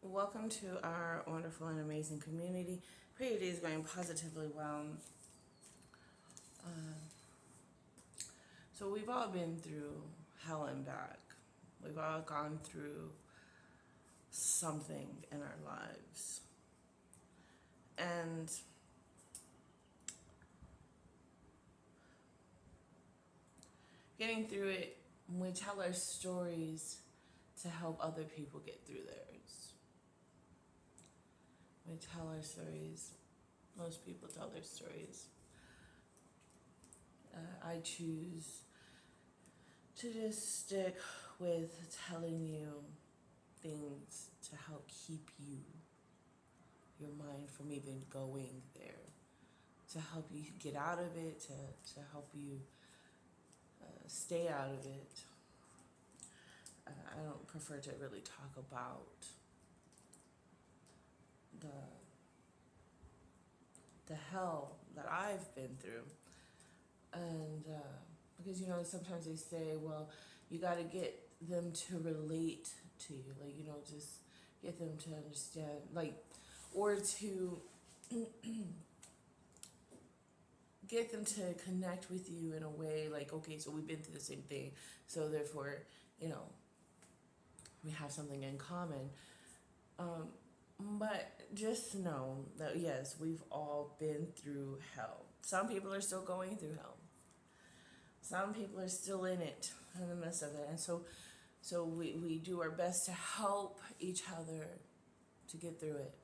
Welcome to our wonderful and amazing community. Pray your day is going positively well. Uh, so we've all been through hell and back. We've all gone through something in our lives. And getting through it, we tell our stories to help other people get through theirs. We tell our stories. Most people tell their stories. I choose to just stick with telling you things to help keep your mind from even going there, to help you get out of it, to help you stay out of it. I don't prefer to really talk about the the hell that I've been through, and because sometimes they say, well, you got to get them to relate to you, like just get them to understand, like, or to get them to connect with you in a way like, okay, so we've been through the same thing, so therefore, you know, we have something in common. But just know that yes, we've all been through hell. Some people are still going through hell. Some people are still in it, in the midst of it. And so we do our best to help each other to get through it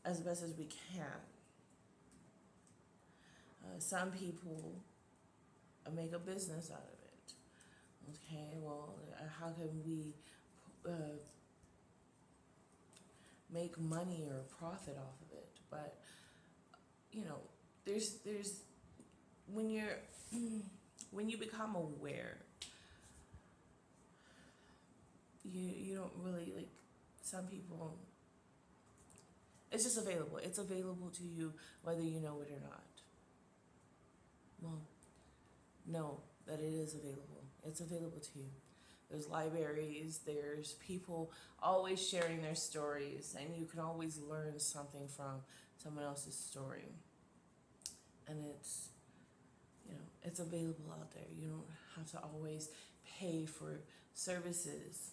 as best as we can. Some people make a business out of it. Okay, well, how can we make money or profit off of it? But there's when you're when you become aware, you don't really like. Some people, it's just available. It's available to you whether you know it or not. Well, know that it is available. It's available to you. There's libraries, there's people always sharing their stories, and you can always learn something from someone else's story. And it's available out there. You don't have to always pay for services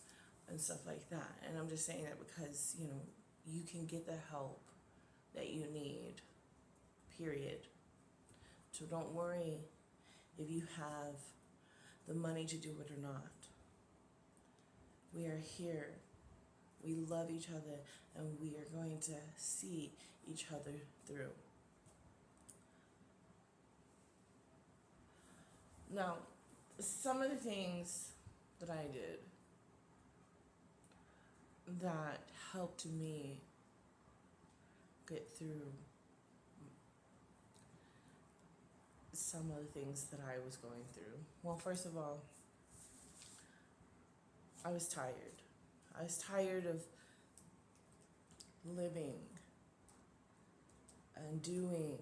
and stuff like that. And I'm just saying that because, you can get the help that you need, period. So don't worry if you have the money to do it or not. We are here. We love each other, and we are going to see each other through. Now, some of the things that I did that helped me get through some of the things that I was going through. Well, first of all, I was tired. I was tired of living and doing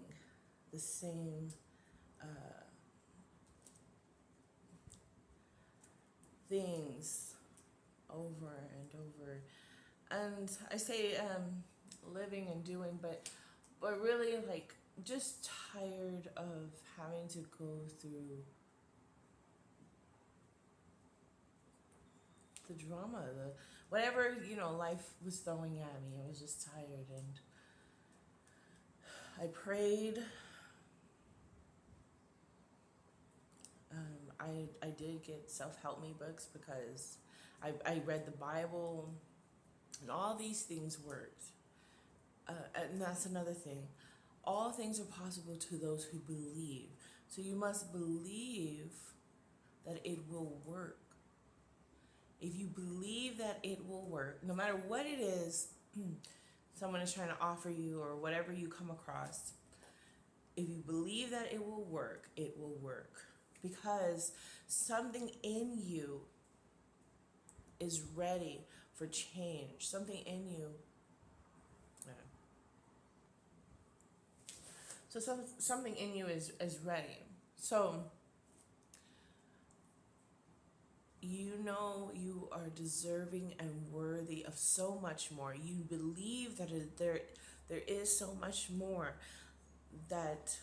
the same things over and over. And I say living and doing, but really, like, just tired of having to go through the drama, the whatever life was throwing at me. I was just tired, and I prayed. I did get self-help me books because I read the Bible, and all these things worked. And that's another thing. All things are possible to those who believe. So you must believe that it will work. If you believe that it will work, no matter what it is someone is trying to offer you or whatever you come across, if you believe that it will work, it will work. Because something in you is ready for change. Something in you. So something in you is ready. So you know you are deserving and worthy of so much more. You believe that there is so much more that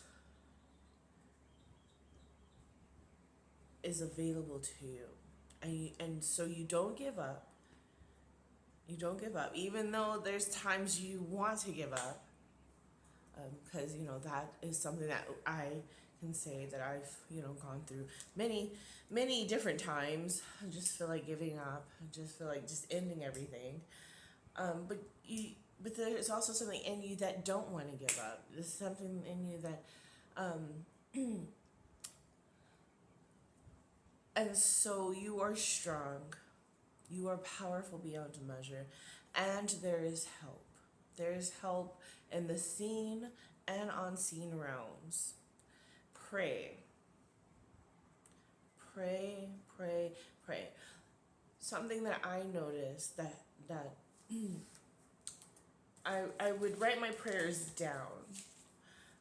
is available to you. And so you don't give up. You don't give up, even though there's times you want to give up, because that is something that I can say that I've gone through many different times. I just feel like giving up. I just feel like just ending everything. But there's also something in you that don't want to give up. There's something in you that, and so you are strong. You are powerful beyond measure, and there is help. There is help in the seen and unseen realms. Pray. Pray, pray, pray. Something that I noticed that I would write my prayers down.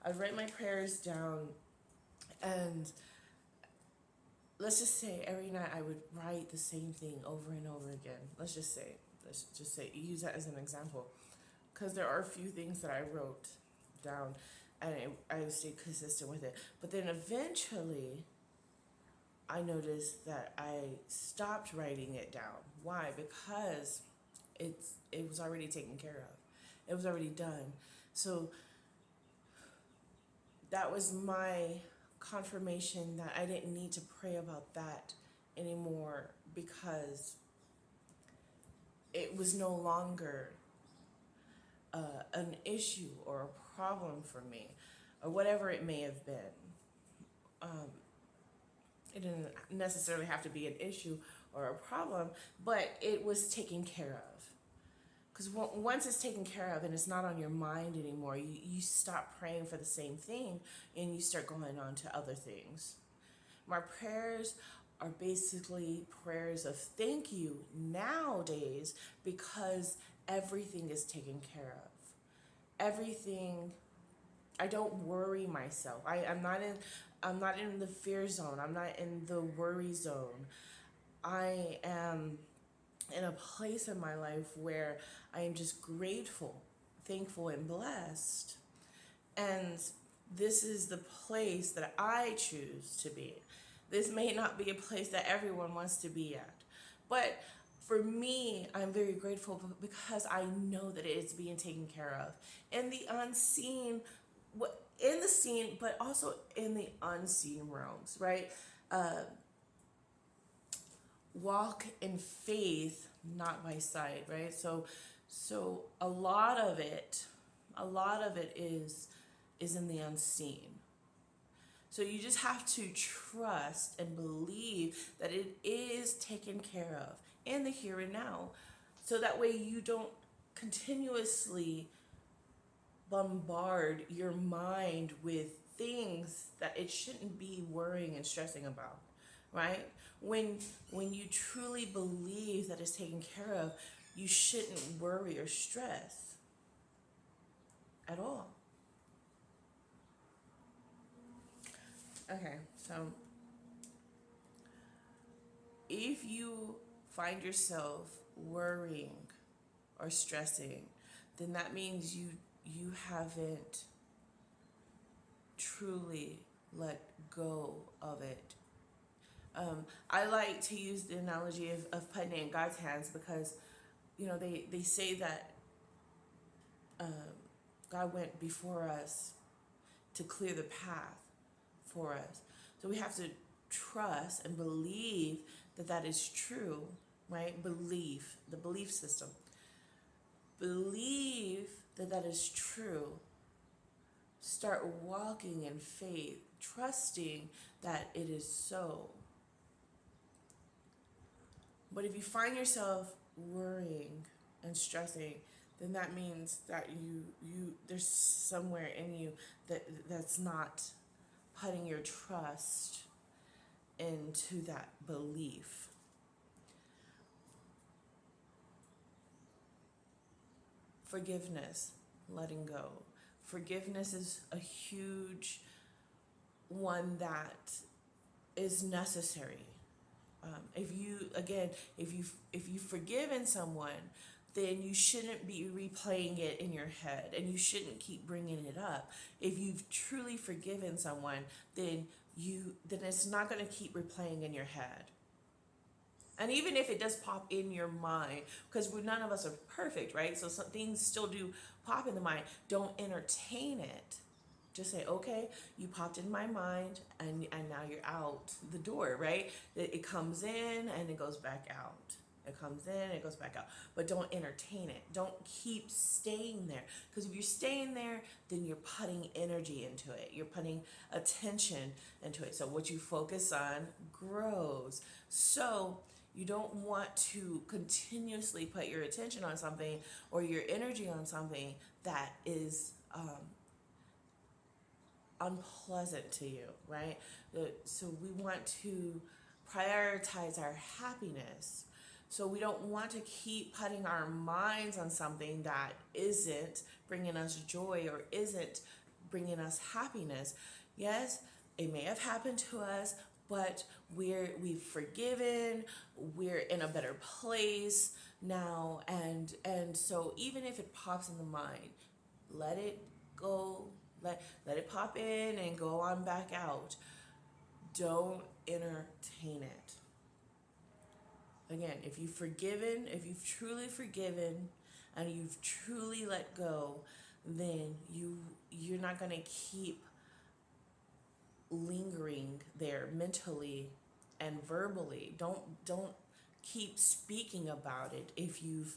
I'd write my prayers down, and let's just say every night I would write the same thing over and over again. Let's just say, use that as an example. Because there are a few things that I wrote down, and I stayed consistent with it. But then eventually, I noticed that I stopped writing it down. Why? Because it was already taken care of. It was already done. So that was my confirmation that I didn't need to pray about that anymore, because it was no longer an issue or a problem for me, or whatever it may have been. It didn't necessarily have to be an issue or a problem, but it was taken care of. Because once it's taken care of and it's not on your mind anymore, you stop praying for the same thing and you start going on to other things. My prayers are basically prayers of thank you nowadays, because everything is taken care of. Everything, I don't worry myself. I'm not in the fear zone. I'm not in the worry zone. I am in a place in my life where I am just grateful, thankful, and blessed. And this is the place that I choose to be. This may not be a place that everyone wants to be at, but for me, I'm very grateful because I know that it is being taken care of in the unseen, in the seen, but also in the unseen realms, right? Walk in faith, not by sight, right? So a lot of it is in the unseen. So you just have to trust and believe that it is taken care of in the here and now. So that way you don't continuously bombard your mind with things that it shouldn't be worrying and stressing about, right? When you truly believe that it's taken care of, you shouldn't worry or stress at all. Okay, so if you find yourself worrying or stressing, then that means you haven't truly let go of it. I like to use the analogy of putting it in God's hands, because they say that God went before us to clear the path for us. So we have to trust and believe that that is true, right? Belief, the belief system. Believe that that is true. Start walking in faith, trusting that it is so. But if you find yourself worrying and stressing, then that means that you there's somewhere in you that's not putting your trust into that belief. Forgiveness, letting go. Forgiveness is a huge one that is necessary. If you've forgiven someone, then you shouldn't be replaying it in your head, and you shouldn't keep bringing it up. If you've truly forgiven someone, then it's not going to keep replaying in your head. And even if it does pop in your mind, because none of us are perfect, right? So some things still do pop in the mind. Don't entertain it. Just say, okay, you popped in my mind, and now you're out the door, right? It comes in and it goes back out. It comes in, it goes back out. But don't entertain it. Don't keep staying there. Because if you're staying there, then you're putting energy into it. You're putting attention into it. So what you focus on grows. So you don't want to continuously put your attention on something or your energy on something that is unpleasant to you, right? So we want to prioritize our happiness. So we don't want to keep putting our minds on something that isn't bringing us joy or isn't bringing us happiness. Yes, it may have happened to us, but we've forgiven, we're in a better place now, and so even if it pops in the mind, let it go, let it pop in and go on back out. Don't entertain it. Again, if you've truly forgiven and you've truly let go, then you're not going to keep lingering there mentally and verbally. Don't keep speaking about it if you've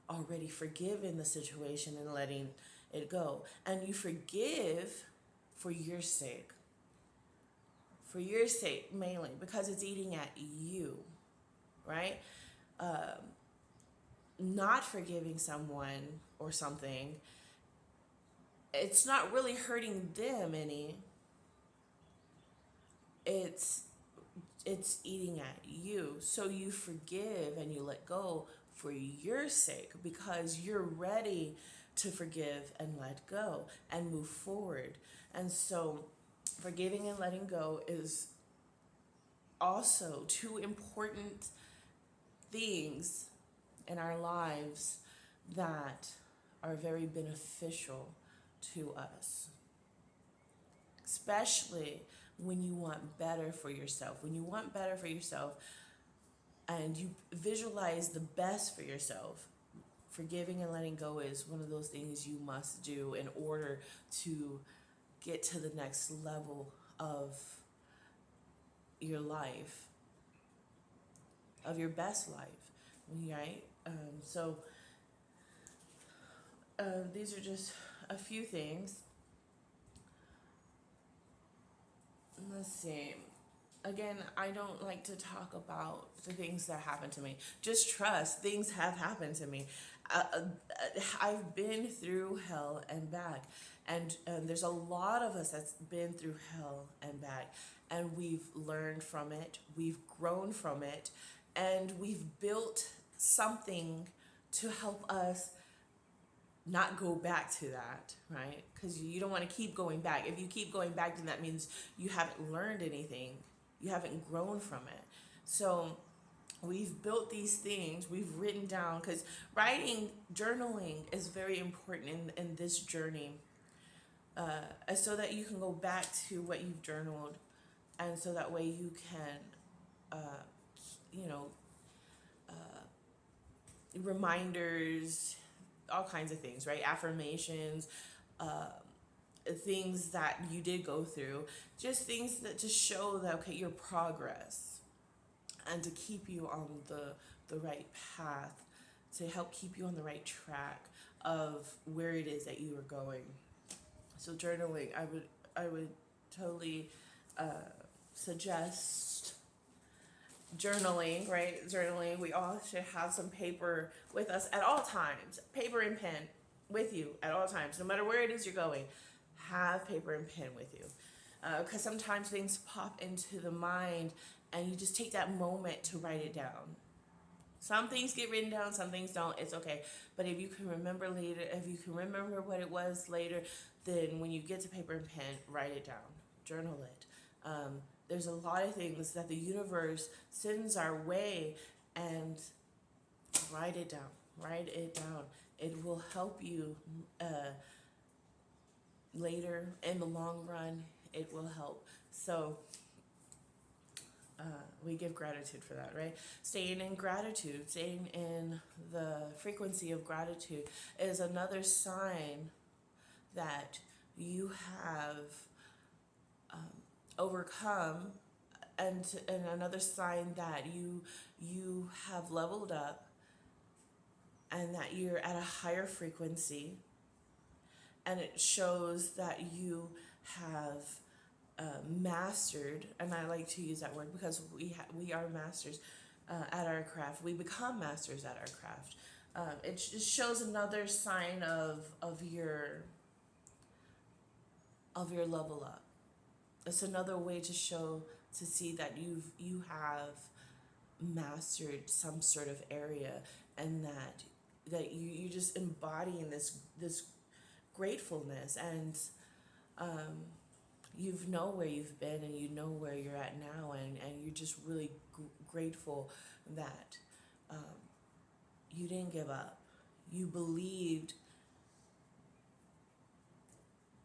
already forgiven the situation and letting it go. And you forgive for your sake. For your sake mainly, because it's eating at you, right? Not forgiving someone or something, it's not really hurting them any. It's eating at you. So you forgive and you let go for your sake, because you're ready to forgive and let go and move forward. And so forgiving and letting go is also two important things in our lives that are very beneficial to us, especially when you want better for yourself. When you want better for yourself and you visualize the best for yourself, forgiving and letting go is one of those things you must do in order to get to the next level of your life, of your best life, right? So these are just a few things. Let's see. Again, I don't like to talk about the things that happen to me. Just trust, things have happened to me. I've been through hell and back. And there's a lot of us that's been through hell and back. And we've learned from it, we've grown from it, and we've built something to help us not go back to that, right? Because you don't want to keep going back. If you keep going back, then that means you haven't learned anything. You haven't grown from it. So we've built these things, we've written down, because journaling is very important in this journey, so that you can go back to what you've journaled, and so that way you can, you know, reminders, all kinds of things, right? Affirmations, things that you did go through, just things that to show that, okay, your progress, and to keep you on the right path, to help keep you on the right track of where it is that you are going. So journaling, I would totally suggest journaling, right? Journaling, we all should have some paper with us at all times, paper and pen with you at all times, no matter where it is you're going. Have paper and pen with you, because sometimes things pop into the mind and you just take that moment to write it down. Some things get written down, some things don't. It's okay. But if you can remember later, if you can remember what it was later, then when you get to paper and pen, write it down, journal it. there's a lot of things that the universe sends our way, and write it down. Write it down. It will help you later in the long run. It will help. So we give gratitude for that, right? Staying in gratitude, staying in the frequency of gratitude is another sign that you have overcome, and another sign that you have leveled up, and that you're at a higher frequency, and it shows that you have mastered, and I like to use that word because we are masters at our craft. We become masters at our craft. It just shows another sign of your level up. It's another way to see that you have mastered some sort of area, and that you just embodying this gratefulness, and you know where you've been, and you know where you're at now, and you're just really grateful that you didn't give up. You believed,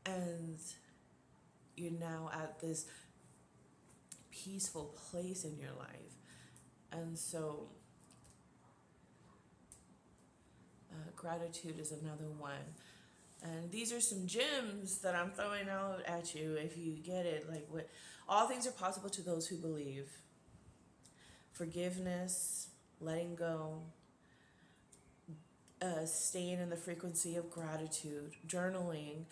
and you're now at this peaceful place in your life. And so gratitude is another one. And these are some gems that I'm throwing out at you if you get it. Like, what all things are possible to those who believe. Forgiveness, letting go, staying in the frequency of gratitude, journaling,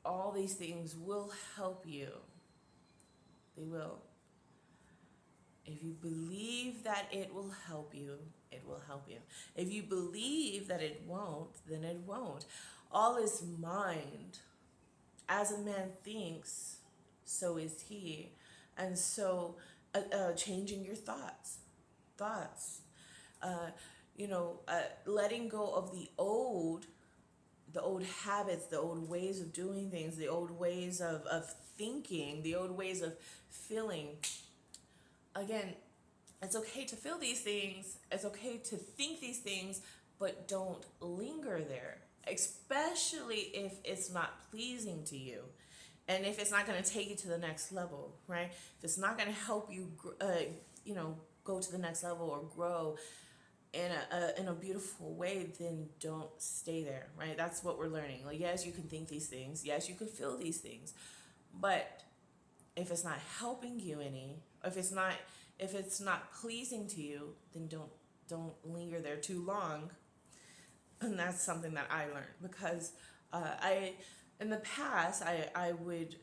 all these things will help you. They will. If you believe that it will help you, it will help you. If you believe that it won't, then it won't. All is mind. As a man thinks, so is he. And so changing your thoughts. Letting go of the old habits, the old ways of doing things, the old ways of thinking, the old ways of feeling. Again, it's okay to feel these things, it's okay to think these things, but don't linger there, especially if it's not pleasing to you, and if it's not going to take you to the next level, right? If it's not going to help you, go to the next level or grow in a beautiful way, then don't stay there, right? That's what we're learning. Like, yes, you can think these things, yes, you can feel these things, but if it's not helping you any, if it's not pleasing to you, then don't linger there too long. And that's something that I learned, because in the past I would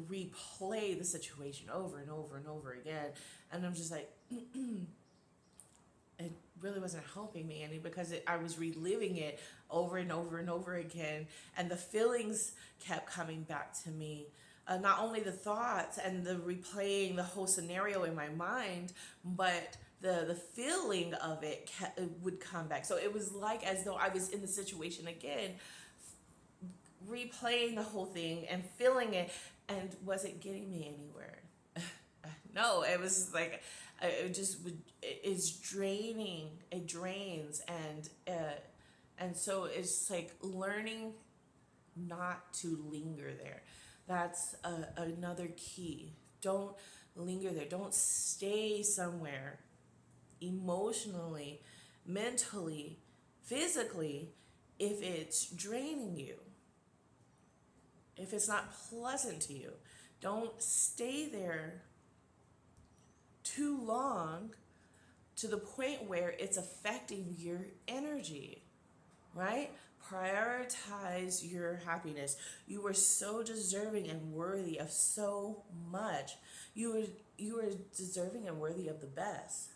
replay the situation over and over and over again, and I'm just like, it really wasn't helping me any, because I was reliving it over and over and over again, and the feelings kept coming back to me. Not only the thoughts and the replaying the whole scenario in my mind, but the feeling of it would come back. So it was like as though I was in the situation again, replaying the whole thing and feeling it, and was it getting me anywhere? No, it was like it's draining. It drains, and so it's like learning not to linger there. That's another key. Don't linger there. Don't stay somewhere emotionally, mentally, physically, if it's draining you, if it's not pleasant to you. Don't stay there too long to the point where it's affecting your energy, right? Prioritize your happiness. You are so deserving and worthy of so much. You are deserving and worthy of the best,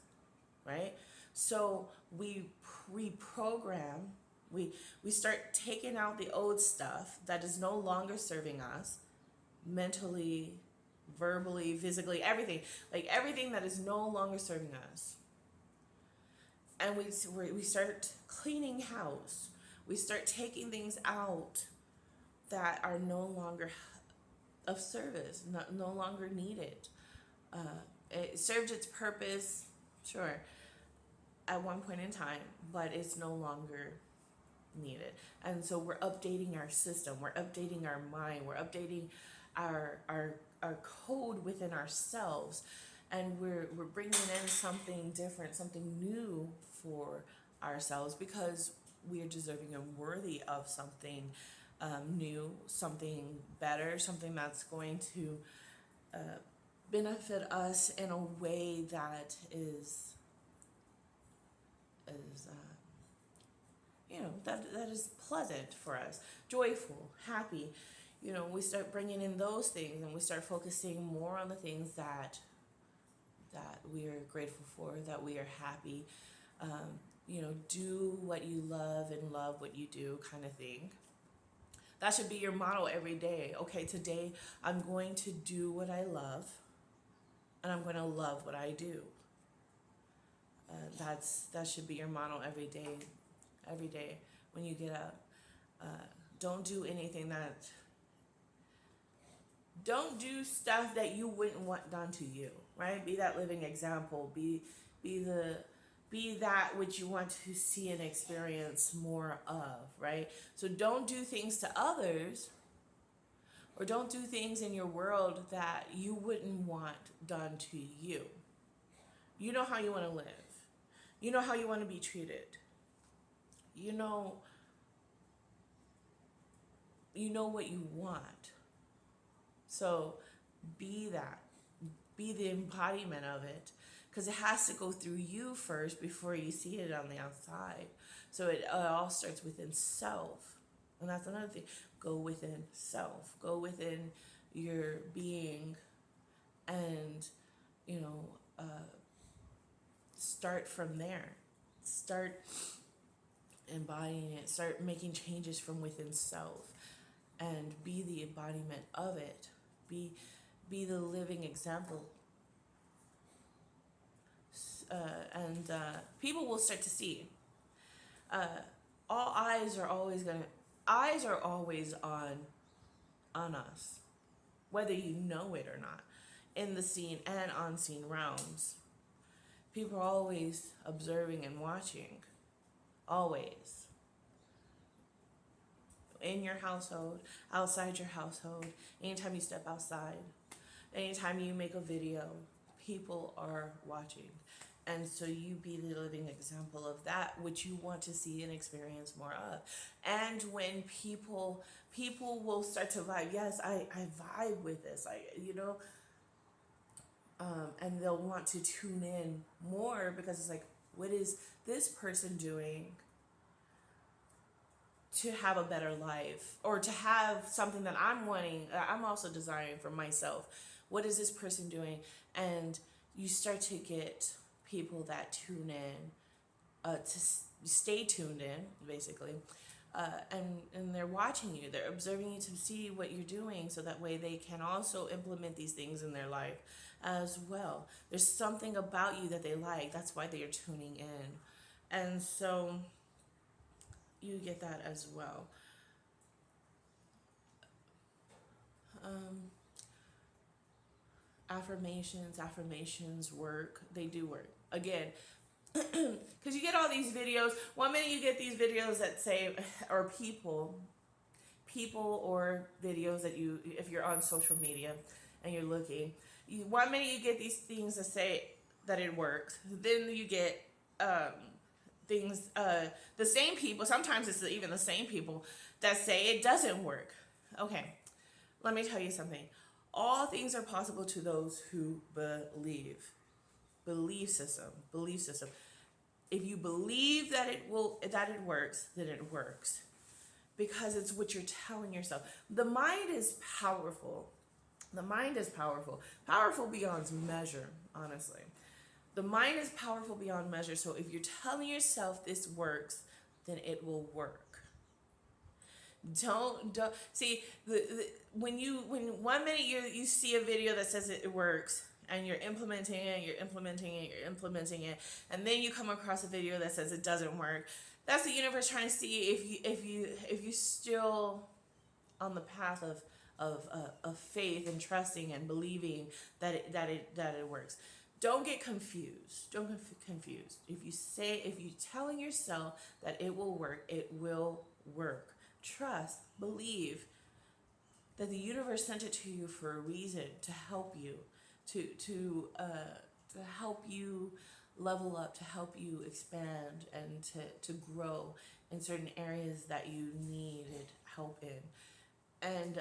right? So we reprogram. We start taking out the old stuff that is no longer serving us, mentally, verbally, physically, everything. Like everything that is no longer serving us. And we start cleaning house. We start taking things out that are no longer of service, no longer needed. It served its purpose, sure, at one point in time, but it's no longer needed. And so we're updating our system, we're updating our mind, we're updating our code within ourselves, and we're bringing in something different, something new for ourselves, because we are deserving and worthy of something new, something better, something that's going to uh, benefit us in a way that is that is pleasant for us, joyful, happy. We start bringing in those things, and we start focusing more on the things that we are grateful for, that we are happy. Do what you love and love what you do, kind of thing. That should be your motto every day. Okay, today I'm going to do what I love, and I'm going to love what I do. That should be your motto every day. Every day when you get up, don't do anything don't do stuff that you wouldn't want done to you. Right? Be that living example. Be that which you want to see and experience more of. Right? So don't do things to others, or don't do things in your world that you wouldn't want done to you. You know how you want to live. You know how you want to be treated. You know what you want. So be that. Be the embodiment of it, because it has to go through you first before you see it on the outside. So it all starts within self. And that's another thing. Go within self. Go within your being, and start from there. Start embodying it. Start making changes from within self, and be the embodiment of it. Be the living example. And people will start to see. All eyes are always on us, whether you know it or not, in the seen and unseen realms. People are always observing and watching. Always. In your household, outside your household, anytime you step outside, anytime you make a video, people are watching. And so you be the living example of that which you want to see and experience more of. And when people will start to vibe, yes, I vibe with this, and they'll want to tune in more, because it's like, what is this person doing to have a better life, or to have something that I'm wanting, I'm also desiring for myself? What is this person doing? And you start to get people that tune in, to stay tuned in, basically, and they're watching you, they're observing you to see what you're doing, so that way they can also implement these things in their life as well. There's something about you that they like, that's why they are tuning in. And so you get that as well. Affirmations work. They do work. Again, because you get all these videos. One minute you get these videos that say, or people or videos that you, if you're on social media and you're looking, 1 minute you get these things that say that it works. Then you get things, the same people, sometimes it's even the same people that say it doesn't work. Okay, let me tell you something. All things are possible to those who believe. Belief system. If you believe that it works, then it works. Because it's what you're telling yourself. The mind is powerful. Powerful beyond measure, honestly. The mind is powerful beyond measure. So if you're telling yourself this works, then it will work. Don't see when 1 minute you see a video that says it works, and you're implementing it, and then you come across a video that says it doesn't work. That's the universe trying to see if you still on the path of faith and trusting and believing that it works. Don't get confused. Don't get confused. If you telling yourself that it will work, it will work. Trust, believe that the universe sent it to you for a reason, to help you, to help you level up, to help you expand, and to grow in certain areas that you needed help in. And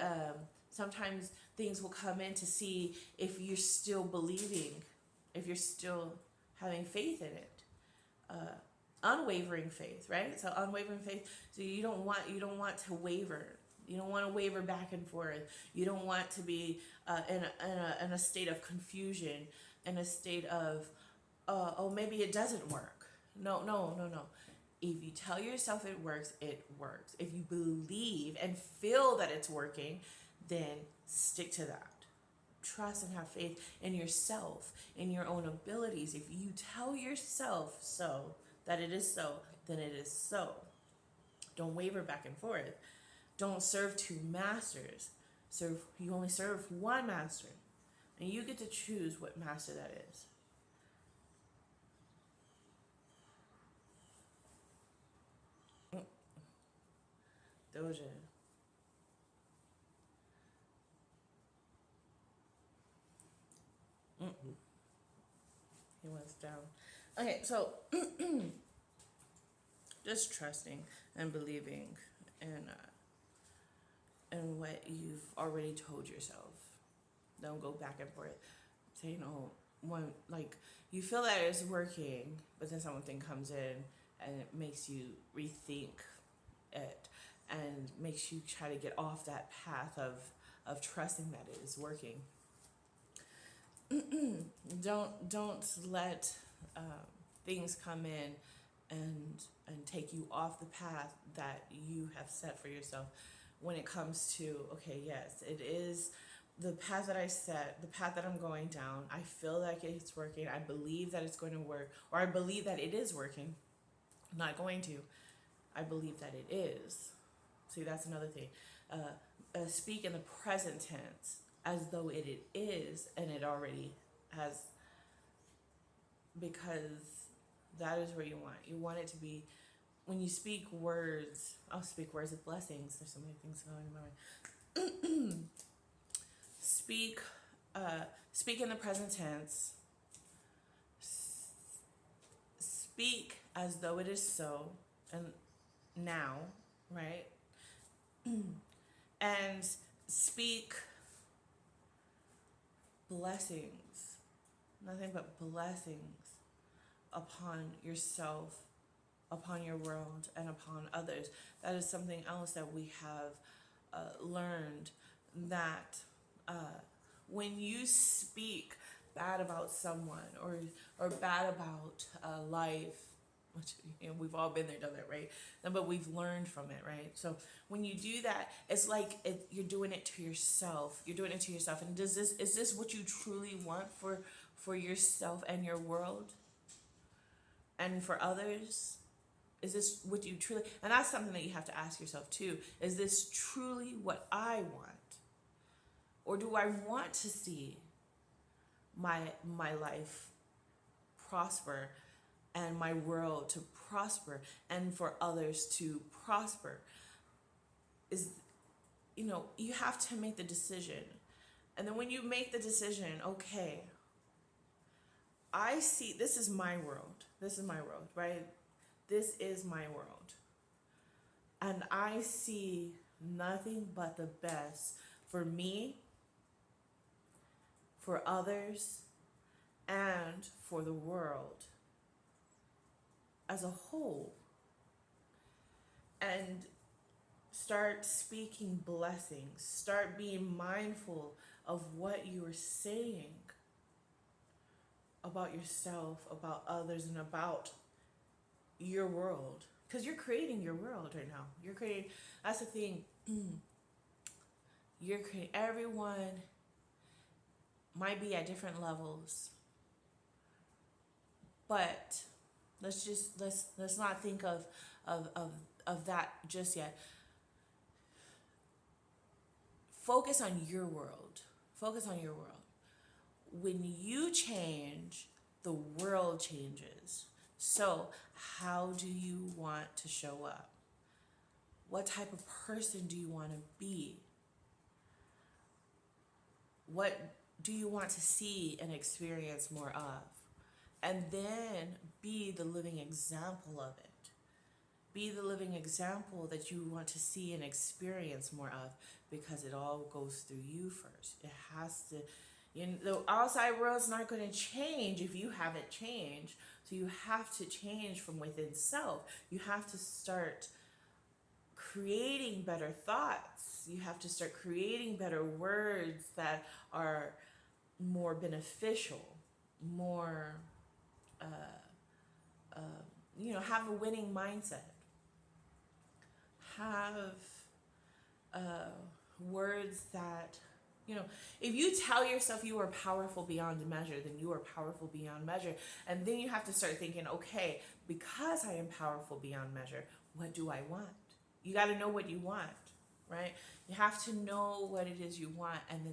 sometimes things will come in to see if you're still believing, if you're still having faith in it. Unwavering faith, right? So unwavering faith. So you don't want to waver. You don't want to waver back and forth. You don't want to be in a state of confusion, in a state of, oh, maybe it doesn't work. No. If you tell yourself it works, it works. If you believe and feel that it's working, then stick to that. Trust and have faith in yourself, in your own abilities. If you tell yourself so, that it is so, then it is so. Don't waver back and forth. Don't serve two masters. You only serve one master. And you get to choose what master that is. Doja. He was down. Okay, so just trusting and believing in what you've already told yourself. Don't go back and forth saying, oh, one, like, you feel that it's working, but then something comes in and it makes you rethink it and makes you try to get off that path of trusting that it is working. Don't let things come in and take you off the path that you have set for yourself. When it comes to, okay, yes, it is the path that I set, the path that I'm going down. I feel like it's working. I believe that it's going to work, or I believe that it is working. I'm not going to. I believe that it is. See, that's another thing. Speak in the present tense as though it is, and it already has, because that is where you want. You want it to be. When you speak words, I'll speak words of blessings. There's so many things going in my mind. Speak in the present tense. Speak as though it is so, and now, right? And speak blessings, nothing but blessings upon yourself, upon your world, and upon others. That is something else that we have learned, that when you speak bad about someone or bad about life, which, you know, we've all been there, done that, right? But we've learned from it, right? So when you do that, it's like you're doing it to yourself. You're doing it to yourself. And is this what you truly want for yourself and your world and for others? Is this what you truly? And that's something that you have to ask yourself too. Is this truly what I want, or do I want to see my life prosper, and my world to prosper, and for others to prosper? You have to make the decision. And then when you make the decision, okay, I see, this is my world. This is my world, right? This is my world. And I see nothing but the best for me, for others, and for the world as a whole. And start speaking blessings. Start being mindful of what you are saying about yourself, about others, and about your world. Because you're creating your world right now. You're creating, that's the thing. You're creating, everyone might be at different levels. But let's not think of that just yet. focus on your world. Focus on your world. When you change, the world changes. So, how do you want to show up? What type of person do you want to be? What do you want to see and experience more of? And then be the living example of it. Be the living example that you want to see and experience more of, because it all goes through you first. It has to, the outside world's not going to change if you haven't changed. So you have to change from within self. You have to start creating better thoughts. You have to start creating better words that are more beneficial, more, have a winning mindset. Have words that, if you tell yourself you are powerful beyond measure, then you are powerful beyond measure. And then you have to start thinking, okay, because I am powerful beyond measure, what do I want? You got to know what you want, right? You have to know what it is you want, and then